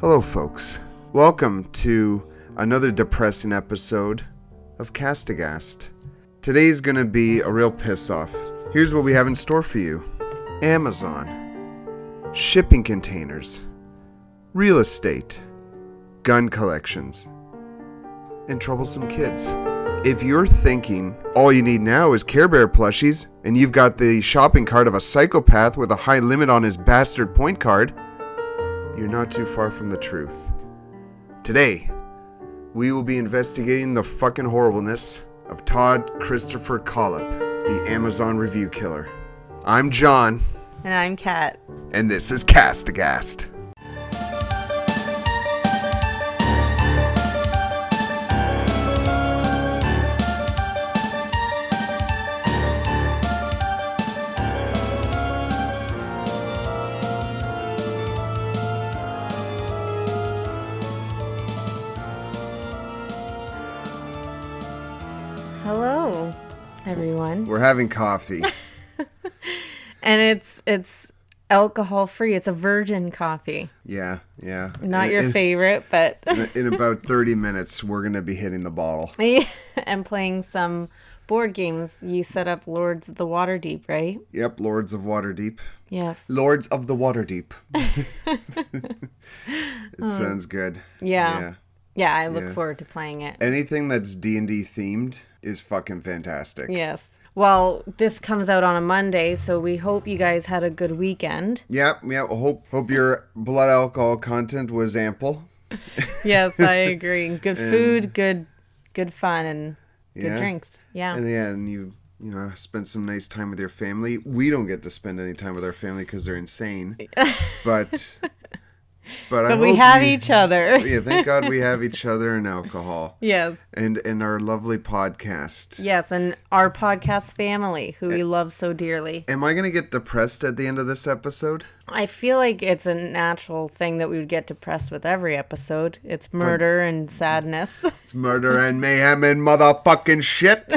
Hello, folks. Welcome to another depressing episode of Aghast. Today's gonna be a real piss-off. Here's what we have in store for you. Amazon, shipping containers, real estate, gun collections, and troublesome kids. If you're thinking all you need now is Care Bear plushies, and you've got the shopping cart of a psychopath with a high limit on his bastard point card, you're not too far from the truth. Today, we will be investigating the fucking horribleness of Todd Kohlhepp, the Amazon review killer. I'm John. And I'm Kat. And this is Castbox. Hello, everyone. We're having coffee. And it's alcohol free. It's a virgin coffee. Yeah. Not your favorite, but in about 30 minutes, we're going to be hitting the bottle. and playing some board games. You set up Lords of the Waterdeep, right? Yep, Lords of Waterdeep. Yes. Lords of the Waterdeep. It sounds good. Yeah, I look forward to playing it. Anything that's D&D themed is fucking fantastic. Yes. Well, this comes out on a Monday, so we hope you guys had a good weekend. Yeah. Hope your blood alcohol content was ample. Yes, I agree. Good food, good fun, and good drinks. Yeah. And you spent some nice time with your family. We don't get to spend any time with our family because they're insane. But we have each other. Yeah, thank God we have each other and alcohol. Yes. And our lovely podcast. Yes, and our podcast family, who we love so dearly. Am I going to get depressed at the end of this episode? I feel like it's a natural thing that we would get depressed with every episode. It's murder and sadness. It's murder and mayhem and motherfucking shit.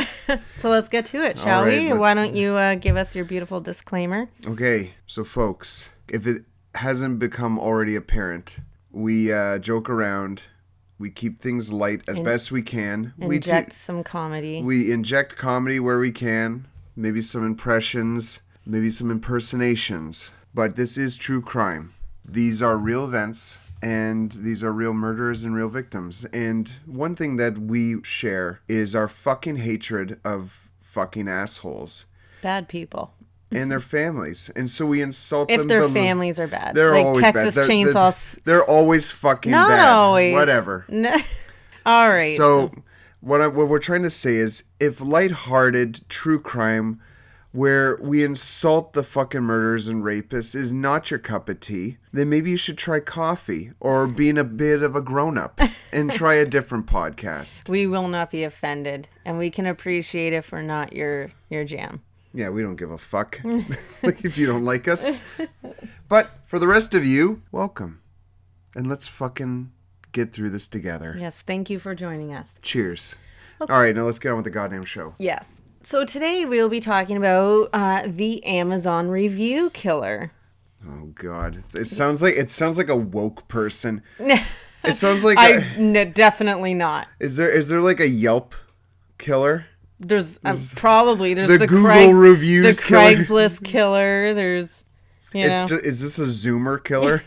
So let's get to it, shall we? Why don't you give us your beautiful disclaimer? Okay, so folks, if it hasn't become already apparent, we joke around, we keep things light as best we can. Inject some comedy. We inject comedy where we can, maybe some impressions, maybe some impersonations, but this is true crime. These are real events, and these are real murderers and real victims. And one thing that we share is our fucking hatred of fucking assholes. Bad people. And their families, and so we insult them. If their families are bad, they're like always Texas bad. Chainsaw. They're always fucking Not bad. always. Whatever. No. All right. So what we're trying to say is, if lighthearted true crime, where we insult the fucking murderers and rapists, is not your cup of tea, then maybe you should try coffee or being a bit of a grown-up and try a different podcast. We will not be offended, and we can appreciate if we're not your jam. Yeah, we don't give a fuck like if you don't like us. But for the rest of you, welcome. And let's fucking get through this together. Yes, thank you for joining us. Cheers. Okay. All right, now let's get on with the goddamn show. Yes. So today we'll be talking about the Amazon review killer. Oh God, it sounds like a woke person. It sounds like definitely not. Is there like a Yelp killer? There's probably the Google reviews the killer. Craigslist killer. There's is this a Zoomer killer?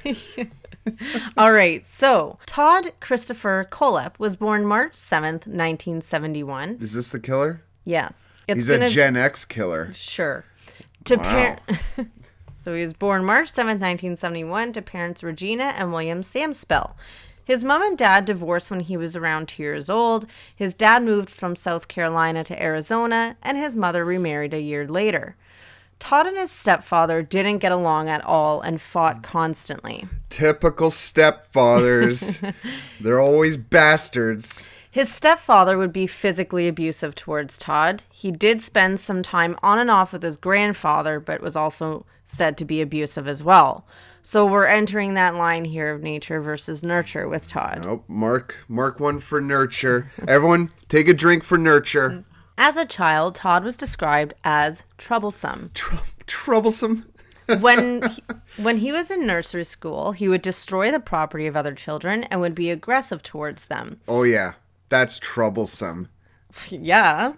All right. So Todd Kohlhepp was born March 7th, 1971. Is this the killer? Yes. He's a Gen X killer. Sure. Wow. So he was born March 7th, 1971 to parents Regina and William Samspell. His mom and dad divorced when he was around 2 years old. His dad moved from South Carolina to Arizona, and his mother remarried a year later. Todd and his stepfather didn't get along at all and fought constantly. Typical stepfathers. They're always bastards. His stepfather would be physically abusive towards Todd. He did spend some time on and off with his grandfather, but was also said to be abusive as well. So we're entering that line here of nature versus nurture with Todd. Nope. Mark one for nurture. Everyone, take a drink for nurture. As a child, Todd was described as troublesome. Troublesome? When he was in nursery school, he would destroy the property of other children and would be aggressive towards them. Oh, yeah. That's troublesome. Yeah.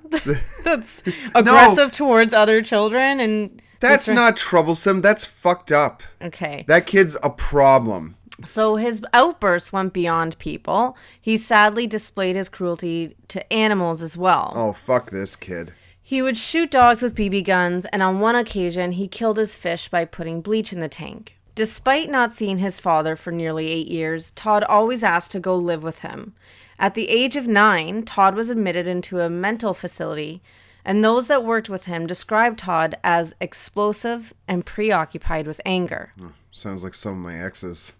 That's aggressive towards other children and... That's not troublesome. That's fucked up. Okay. That kid's a problem. So his outbursts went beyond people. He sadly displayed his cruelty to animals as well. Oh, fuck this kid. He would shoot dogs with BB guns, and on one occasion, he killed his fish by putting bleach in the tank. Despite not seeing his father for nearly 8 years, Todd always asked to go live with him. At the age of 9, Todd was admitted into a mental facility, and those that worked with him described Todd as explosive and preoccupied with anger. Oh, sounds like some of my exes.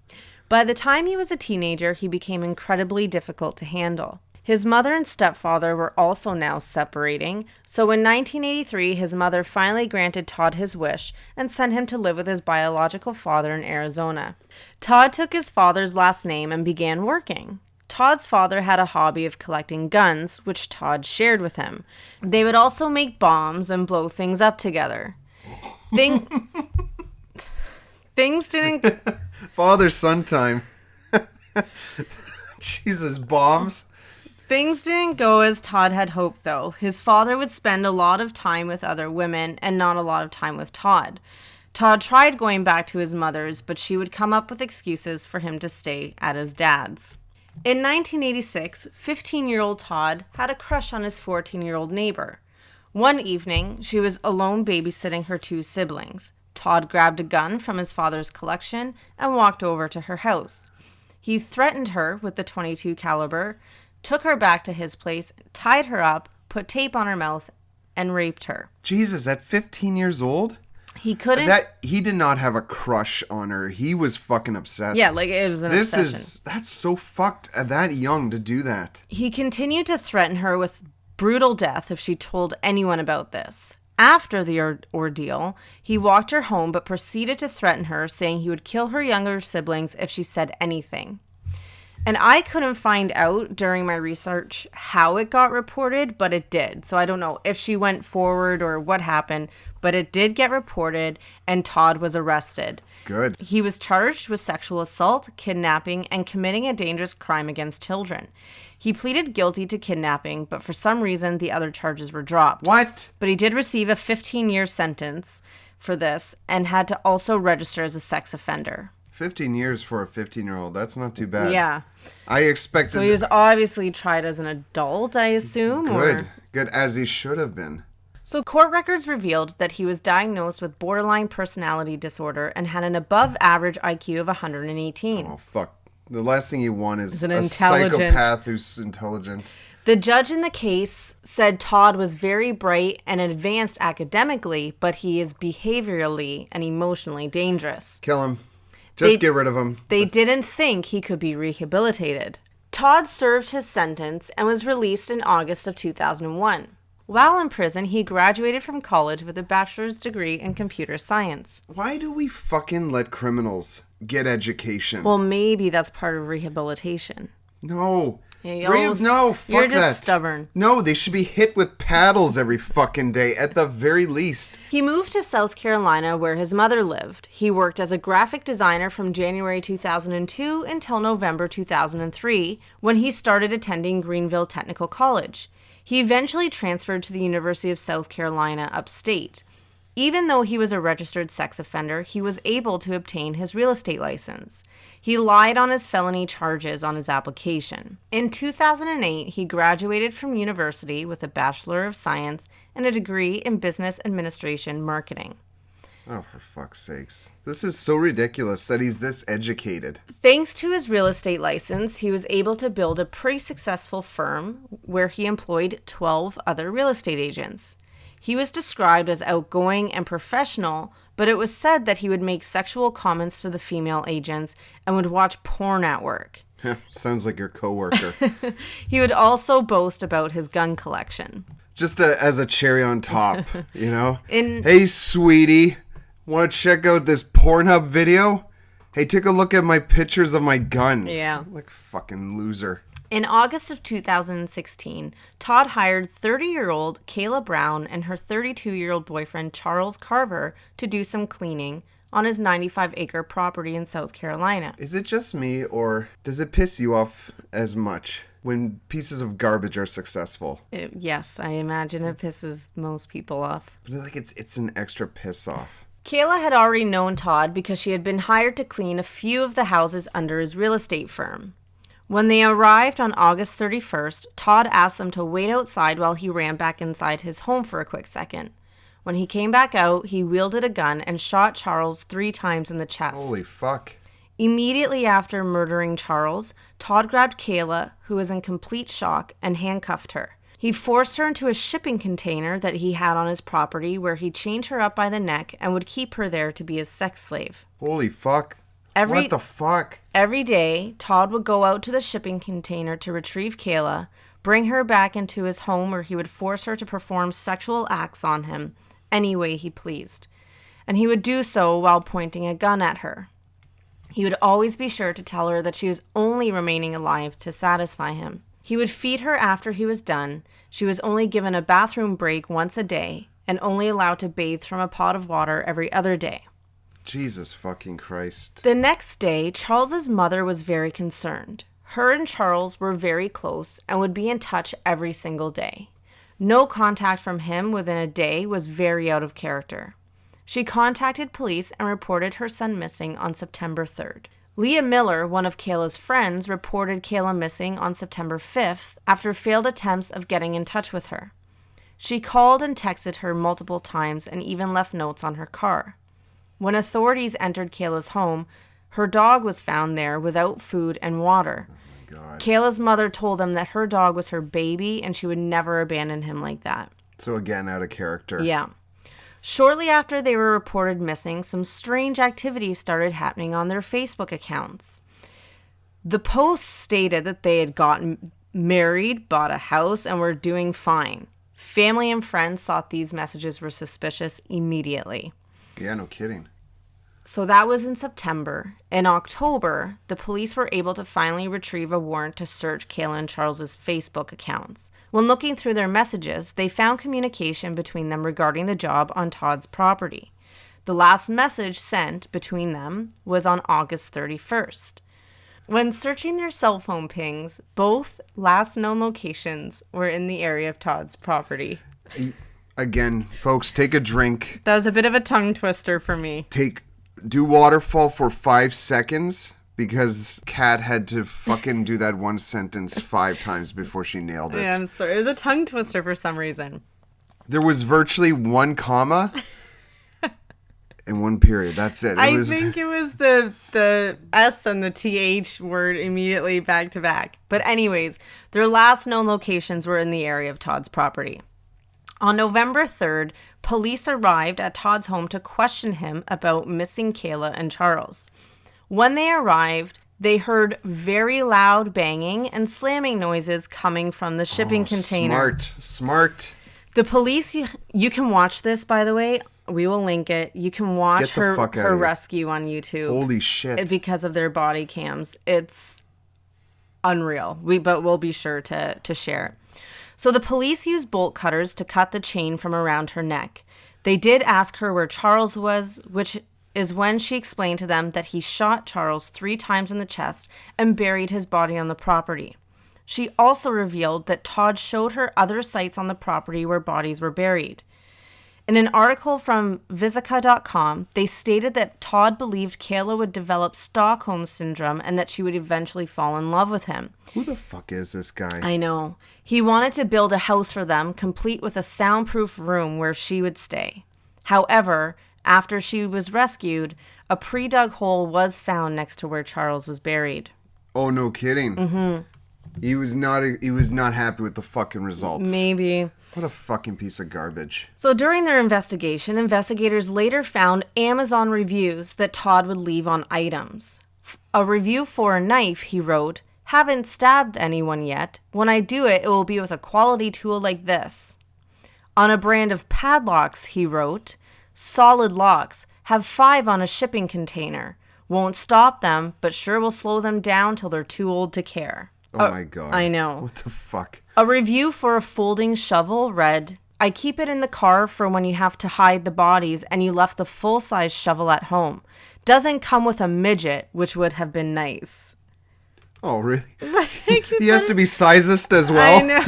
By the time he was a teenager, he became incredibly difficult to handle. His mother and stepfather were also now separating, so in 1983, his mother finally granted Todd his wish and sent him to live with his biological father in Arizona. Todd took his father's last name and began working. Todd's father had a hobby of collecting guns, which Todd shared with him. They would also make bombs and blow things up together. Things didn't... Father-son time. Jesus, bombs. Things didn't go as Todd had hoped, though. His father would spend a lot of time with other women and not a lot of time with Todd. Todd tried going back to his mother's, but she would come up with excuses for him to stay at his dad's. In 1986, 15-year-old Todd had a crush on his 14-year-old neighbor. One evening, she was alone babysitting her 2 siblings. Todd grabbed a gun from his father's collection and walked over to her house. He threatened her with the .22 caliber, took her back to his place, tied her up, put tape on her mouth, and raped her. Jesus, at 15 years old? He couldn't... He did not have a crush on her. He was fucking obsessed. Yeah, like it was an obsession. That's so fucked at that young to do that. He continued to threaten her with brutal death if she told anyone about this. After the ordeal, he walked her home but proceeded to threaten her, saying he would kill her younger siblings if she said anything. And I couldn't find out during my research how it got reported, but it did. So I don't know if she went forward or what happened, but it did get reported and Todd was arrested. Good. He was charged with sexual assault, kidnapping, and committing a dangerous crime against children. He pleaded guilty to kidnapping, but for some reason the other charges were dropped. What? But he did receive a 15-year sentence for this and had to also register as a sex offender. 15 years for a 15-year-old. That's not too bad. Yeah. I expected... So he was obviously tried as an adult, I assume? Good, as he should have been. So court records revealed that he was diagnosed with borderline personality disorder and had an above-average IQ of 118. Oh, fuck. The last thing you want is an a psychopath who's intelligent. The judge in the case said Todd was very bright and advanced academically, but he is behaviorally and emotionally dangerous. Kill him. Get rid of him. They didn't think he could be rehabilitated. Todd served his sentence and was released in August of 2001. While in prison, he graduated from college with a bachelor's degree in computer science. Why do we fucking let criminals get education? Well, maybe that's part of rehabilitation. No. Yeah, no, fuck that. You're just stubborn. No, they should be hit with paddles every fucking day, at the very least. He moved to South Carolina where his mother lived. He worked as a graphic designer from January 2002 until November 2003, when he started attending Greenville Technical College. He eventually transferred to the University of South Carolina upstate. Even though he was a registered sex offender, he was able to obtain his real estate license. He lied on his felony charges on his application. In 2008, he graduated from university with a Bachelor of Science and a degree in Business Administration Marketing. Oh, for fuck's sakes. This is so ridiculous that he's this educated. Thanks to his real estate license, he was able to build a pretty successful firm where he employed 12 other real estate agents. He was described as outgoing and professional, but it was said that he would make sexual comments to the female agents and would watch porn at work. Sounds like your coworker. He would also boast about his gun collection. Just as a cherry on top, you know? Hey, sweetie, want to check out this Pornhub video? Hey, take a look at my pictures of my guns. Yeah. Like fucking loser. In August of 2016, Todd hired 30-year-old Kayla Brown and her 32-year-old boyfriend Charles Carver to do some cleaning, on his 95-acre property in South Carolina. Is it just me, or does it piss you off as much when pieces of garbage are successful? Yes, I imagine it pisses most people off. But like it's an extra piss off. Kayla had already known Todd because she had been hired to clean a few of the houses under his real estate firm. When they arrived on August 31st, Todd asked them to wait outside while he ran back inside his home for a quick second. When he came back out, he wielded a gun and shot Charles 3 times in the chest. Holy fuck. Immediately after murdering Charles, Todd grabbed Kayla, who was in complete shock, and handcuffed her. He forced her into a shipping container that he had on his property, where he chained her up by the neck and would keep her there to be his sex slave. Holy fuck. What the fuck? Every day, Todd would go out to the shipping container to retrieve Kayla, bring her back into his home where he would force her to perform sexual acts on him any way he pleased. And he would do so while pointing a gun at her. He would always be sure to tell her that she was only remaining alive to satisfy him. He would feed her after he was done. She was only given a bathroom break once a day and only allowed to bathe from a pot of water every other day. Jesus fucking Christ. The next day, Charles's mother was very concerned. Her and Charles were very close and would be in touch every single day. No contact from him within a day was very out of character. She contacted police and reported her son missing on September 3rd. Leah Miller, one of Kayla's friends, reported Kayla missing on September 5th after failed attempts of getting in touch with her. She called and texted her multiple times and even left notes on her car. When authorities entered Kayla's home, her dog was found there without food and water. Oh my God. Kayla's mother told them that her dog was her baby and she would never abandon him like that. So again, out of character. Yeah. Shortly after they were reported missing, some strange activities started happening on their Facebook accounts. The posts stated that they had gotten married, bought a house, and were doing fine. Family and friends thought these messages were suspicious immediately. Yeah, no kidding. So that was in September. In October, the police were able to finally retrieve a warrant to search Kayla and Charles's Facebook accounts. When looking through their messages, they found communication between them regarding the job on Todd's property. The last message sent between them was on August 31st. When searching their cell phone pings, both last known locations were in the area of Todd's property. Again, folks, take a drink. That was a bit of a tongue twister for me. Do waterfall for 5 seconds, because Kat had to fucking do that one sentence 5 times before she nailed it. Yeah, I'm sorry. It was a tongue twister for some reason. There was virtually 1 comma and 1 period. That's it. I think it was the S and the TH word immediately back to back. But anyways, their last known locations were in the area of Todd's property. On November 3rd, police arrived at Todd's home to question him about missing Kayla and Charles. When they arrived, they heard very loud banging and slamming noises coming from the shipping container. Smart. The police, you can watch this, by the way. We will link it. You can watch her rescue on YouTube. Holy shit. Because of their body cams. It's unreal. But we'll be sure to share it. So the police used bolt cutters to cut the chain from around her neck. They did ask her where Charles was, which is when she explained to them that he shot Charles 3 times in the chest and buried his body on the property. She also revealed that Todd showed her other sites on the property where bodies were buried. In an article from Visica.com, they stated that Todd believed Kayla would develop Stockholm Syndrome and that she would eventually fall in love with him. Who the fuck is this guy? I know. He wanted to build a house for them, complete with a soundproof room where she would stay. However, after she was rescued, a pre-dug hole was found next to where Charles was buried. Oh, no kidding. Mm-hmm. He was not happy with the fucking results. Maybe. What a fucking piece of garbage. So during their investigation, investigators later found Amazon reviews that Todd would leave on items. A review for a knife, he wrote, "Haven't stabbed anyone yet. When I do it, it will be with a quality tool like this." On a brand of padlocks, he wrote, "Solid locks. Have 5 on a shipping container. Won't stop them, but sure will slow them down till they're too old to care." Oh my God. I know. What the fuck? A review for a folding shovel read, I keep it in the car for when you have to hide the bodies and you left the full-size shovel at home. Doesn't come with a midget, which would have been nice. Oh, really? He has to be sizest as well? I know.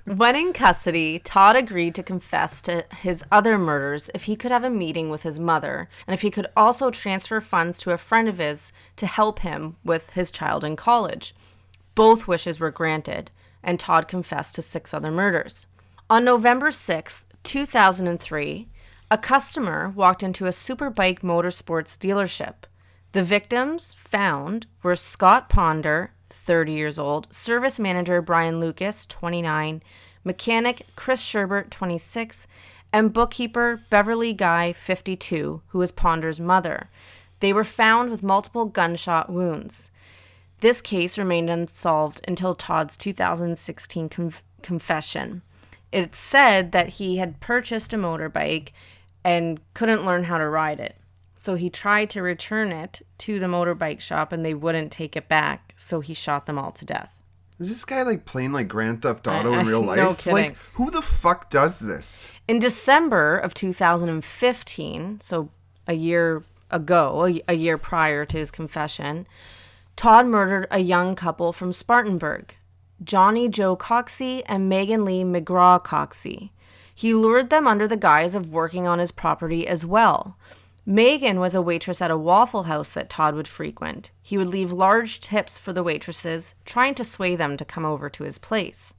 When in custody, Todd agreed to confess to his other murders if he could have a meeting with his mother, and if he could also transfer funds to a friend of his to help him with his child in college. Both wishes were granted, and Todd confessed to 6 other murders. On November 6, 2003, a customer walked into a Superbike Motorsports dealership. The victims found were Scott Ponder, 30 years old, service manager Brian Lucas, 29, mechanic Chris Sherbert, 26, and bookkeeper Beverly Guy, 52, who was Ponder's mother. They were found with multiple gunshot wounds. This case remained unsolved until Todd's 2016 confession. It said that he had purchased a motorbike and couldn't learn how to ride it. So he tried to return it to the motorbike shop and they wouldn't take it back. So he shot them all to death. Is this guy like playing like Grand Theft Auto in real life? No kidding. Like, who the fuck does this? In December of 2015, so a year ago, a year prior to his confession, Todd murdered a young couple from Spartanburg, Johnny Joe Coxey and Megan Lee McGraw Coxey. He lured them under the guise of working on his property as well. Megan was a waitress at a Waffle House that Todd would frequent. He would leave large tips for the waitresses, trying to sway them to come over to his place.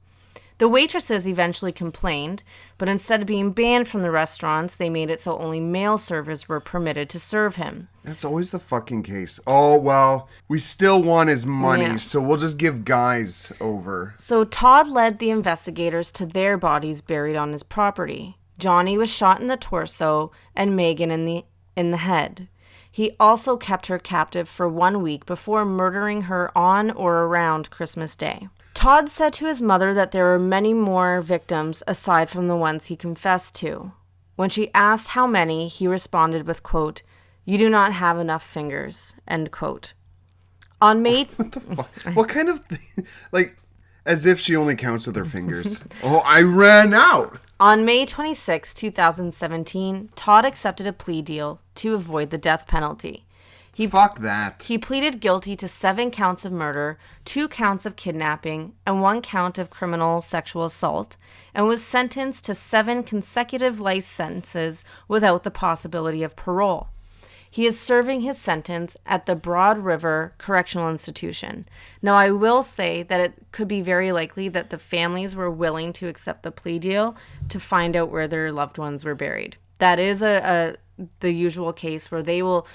The waitresses eventually complained, but instead of being banned from the restaurants, they made it so only male servers were permitted to serve him. That's always the fucking case. Oh, well, we still want his money, so we'll just give guys over. So Todd led the investigators to their bodies buried on his property. Johnny was shot in the torso and Megan in the head. He also kept her captive for 1 week before murdering her on or around Christmas Day. Todd said to his mother that there were many more victims aside from the ones he confessed to. When she asked how many, he responded with, quote, "You do not have enough fingers," end quote. On May... What the fuck? What kind of thing? Like, as if she only counts with her fingers. Oh, I ran out! On May 26, 2017, Todd accepted a plea deal to avoid the death penalty. Fuck that. He pleaded guilty to 7 counts of murder, 2 counts of kidnapping, and 1 count of criminal sexual assault, and was sentenced to 7 consecutive life sentences without the possibility of parole. He is serving his sentence at the Broad River Correctional Institution. Now, I will say that it could be very likely that the families were willing to accept the plea deal to find out where their loved ones were buried. That is the usual case where they will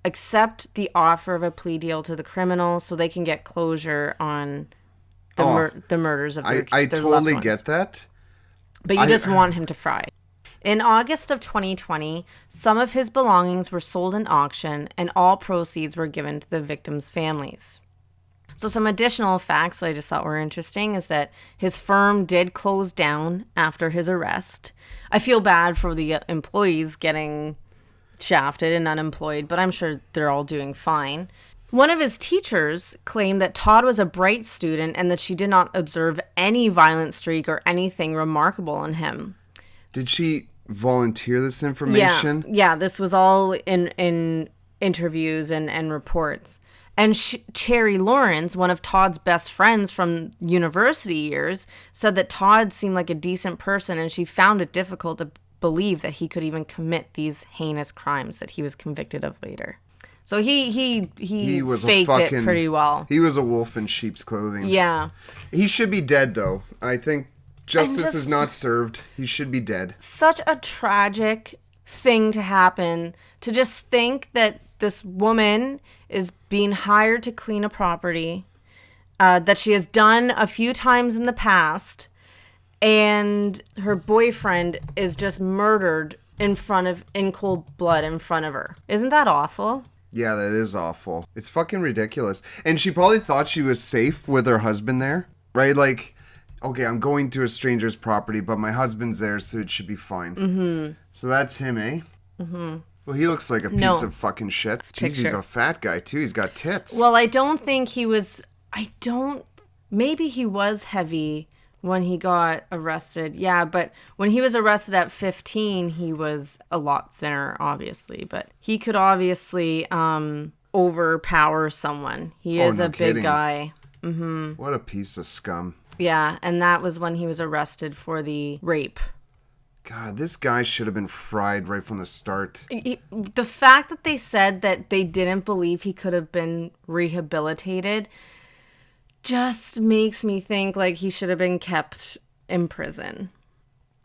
accept the offer of a plea deal to the criminal so they can get closure on the murders of their loved ones. I totally get that. But you just want him to fry. In August of 2020, some of his belongings were sold in auction and all proceeds were given to the victims' families. So some additional facts that I just thought were interesting is that his firm did close down after his arrest. I feel bad for the employees getting shafted and unemployed, but I'm sure they're all doing fine. One of his teachers claimed that Todd was a bright student and that she did not observe any violent streak or anything remarkable in him. Did she volunteer this information? Yeah, this was all in interviews and reports. And Cherry Lawrence, one of Todd's best friends from university years, said that Todd seemed like a decent person and she found it difficult to believe that he could even commit these heinous crimes that he was convicted of later. So he was faked it pretty well. He was a wolf in sheep's clothing. Yeah. He should be dead, though. I think justice is not served. He should be dead. Such a tragic thing to happen, to just think that this woman is being hired to clean a property that she has done a few times in the past, and her boyfriend is just murdered in cold blood in front of her. Isn't that awful? Yeah, that is awful. It's fucking ridiculous. And she probably thought she was safe with her husband there, right? Like, okay, I'm going to a stranger's property, but my husband's there, so it should be fine. Mm-hmm. So that's him, eh? Mm-hmm. Well, he looks like a piece of fucking shit. Jeez, he's a fat guy, too. He's got tits. Well, I don't think he was... Maybe he was heavy when he got arrested. Yeah, but when he was arrested at 15, he was a lot thinner, obviously. But he could obviously overpower someone. He is a big guy. Mm-hmm. What a piece of scum. Yeah, and that was when he was arrested for the rape. God, this guy should have been fried right from the start. The fact that they said that they didn't believe he could have been rehabilitated just makes me think like he should have been kept in prison.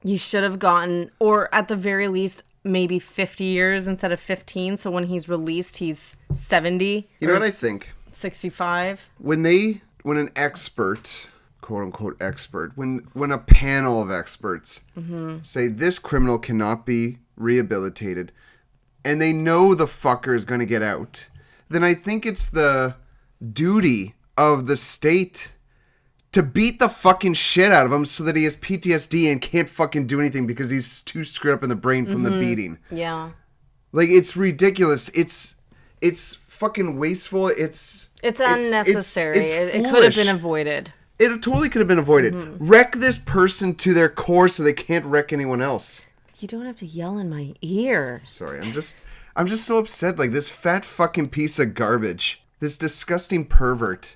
He should have gotten, or at the very least, maybe 50 years instead of 15. So when he's released, he's 70. You know what I think? 65. When an expert, quote unquote expert, when a panel of experts say this criminal cannot be rehabilitated, and they know the fucker is going to get out, then I think it's the duty of the state to beat the fucking shit out of him so that he has PTSD and can't fucking do anything because he's too screwed up in the brain from the beating. Yeah. Like, it's ridiculous. It's fucking wasteful. It's unnecessary. It's it could have been avoided. It totally could have been avoided. Wreck this person to their core so they can't wreck anyone else. You don't have to yell in my ear. Sorry, I'm just so upset. Like, this fat fucking piece of garbage, this disgusting pervert,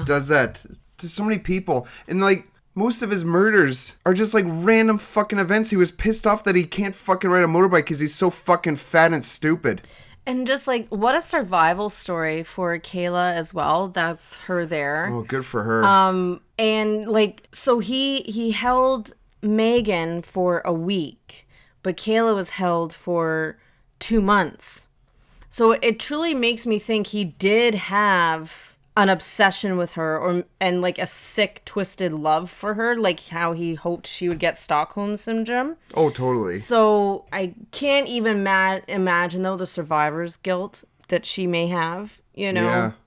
does that to so many people. And like, most of his murders are just like random fucking events. He was pissed off that he can't fucking ride a motorbike because he's so fucking fat and stupid. And just like, what a survival story for Kayla as well. That's her there. Oh, good for her. And like, so he held Megan for a week, but Kayla was held for 2 months. So it truly makes me think he did have an obsession with her, and like a sick, twisted love for her, like how he hoped she would get Stockholm syndrome. Oh, totally. So I can't even imagine though the survivor's guilt that she may have,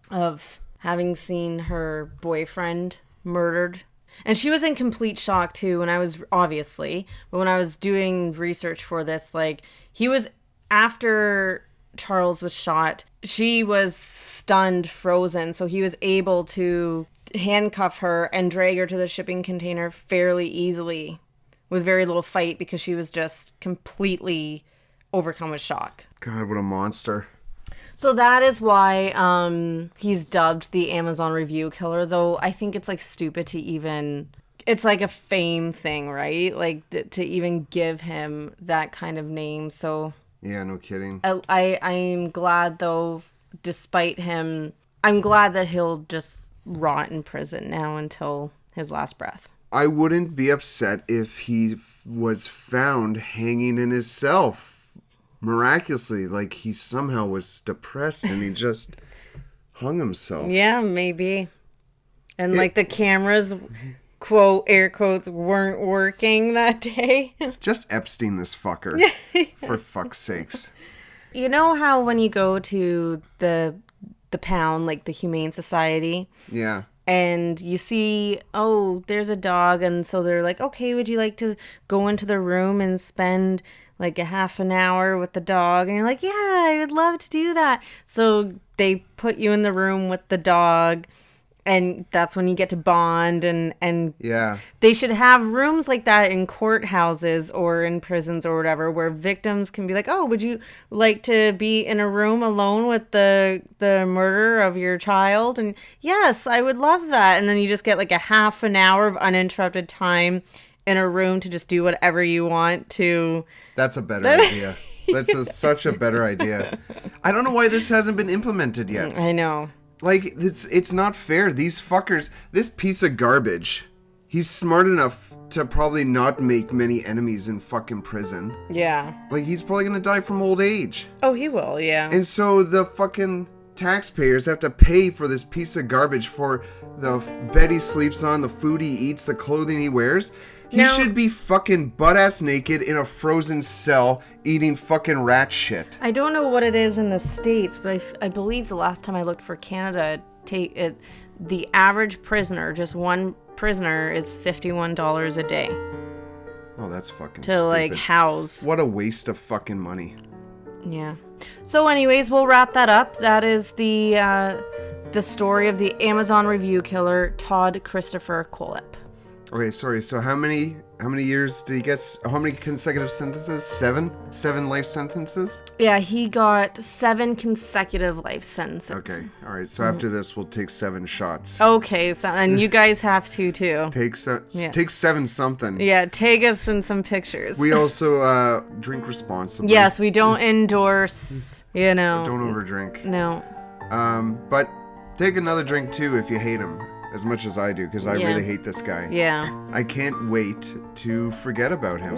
of having seen her boyfriend murdered. And she was in complete shock too when I was doing research for this, like he was, after Charles was shot, she was stunned, frozen, so he was able to handcuff her and drag her to the shipping container fairly easily with very little fight because she was just completely overcome with shock. God, what a monster. So that is why he's dubbed the Amazon review killer, though I think it's like stupid to even, it's like a fame thing, right? Like to even give him that kind of name. So yeah, no kidding. I'm glad though, despite him, I'm glad that he'll just rot in prison now until his last breath. I wouldn't be upset if he was found hanging in his cell miraculously, like he somehow was depressed and he just hung himself. Yeah, maybe. And like the cameras, quote, air quotes, weren't working that day. Just Epstein this fucker. For fuck's sakes. You know how when you go to the pound, like the Humane Society? Yeah. And you see, oh, there's a dog. And so they're like, okay, would you like to go into the room and spend like a half an hour with the dog? And you're like, yeah, I would love to do that. So they put you in the room with the dog. And that's when you get to bond, and yeah, they should have rooms like that in courthouses or in prisons or whatever, where victims can be like, oh, would you like to be in a room alone with the murder of your child? And yes, I would love that. And then you just get like a half an hour of uninterrupted time in a room to just do whatever you want to. That's a better idea. That's such a better idea. I don't know why this hasn't been implemented yet. I know. Like, it's not fair. These fuckers, this piece of garbage, he's smart enough to probably not make many enemies in fucking prison. Yeah. Like, he's probably gonna die from old age. Oh, he will, yeah. And so the fucking taxpayers have to pay for this piece of garbage, for the bed he sleeps on, the food he eats, the clothing he wears. He should be fucking butt-ass naked in a frozen cell eating fucking rat shit. I don't know what it is in the States, but I believe the last time I looked for Canada, the average prisoner, just one prisoner, is $51 a day. Oh, that's fucking to stupid. Like house. What a waste of fucking money. Yeah. So anyways, we'll wrap that up. That is the story of the Amazon review killer, Todd Christopher Kohlhepp. Okay, sorry. So how many years did he get? How many consecutive sentences? 7 life sentences? Yeah, he got 7 consecutive life sentences. Okay. All right. So after this, we'll take 7 shots. Okay, so and you guys have to too. Take 7 something. Yeah, take us in some pictures. We also drink responsibly. Yes, we don't endorse, Don't overdrink. No. But take another drink too if you hate him as much as I do, because I really hate this guy. Yeah. I can't wait to forget about him.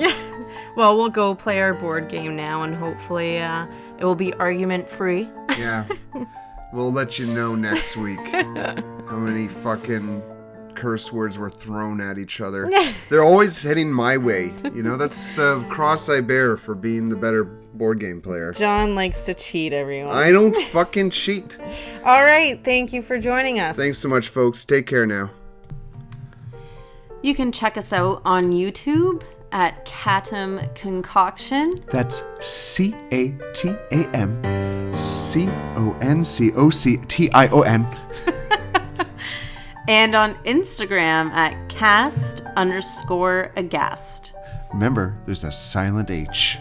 Well, we'll go play our board game now, and hopefully it will be argument-free. Yeah. We'll let you know next week how many fucking curse words were thrown at each other. They're always heading my way. You know, that's the cross I bear for being the better board game player. John likes to cheat, everyone. I don't fucking cheat. All right. Thank you for joining us. Thanks so much, folks. Take care now. You can check us out on YouTube at Catam Concoction. That's CATAMCONCOCTION. And on Instagram at cast_Aghast. Remember, there's a silent H.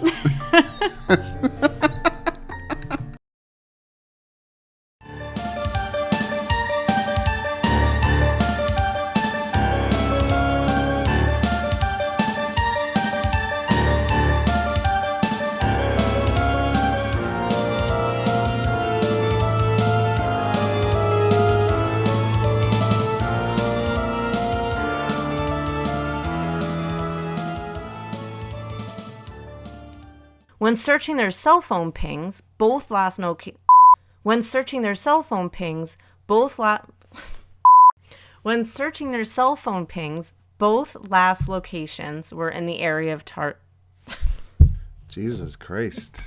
When searching their cell phone pings, both last locations were in the area of Jesus Christ.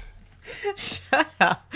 Shut up.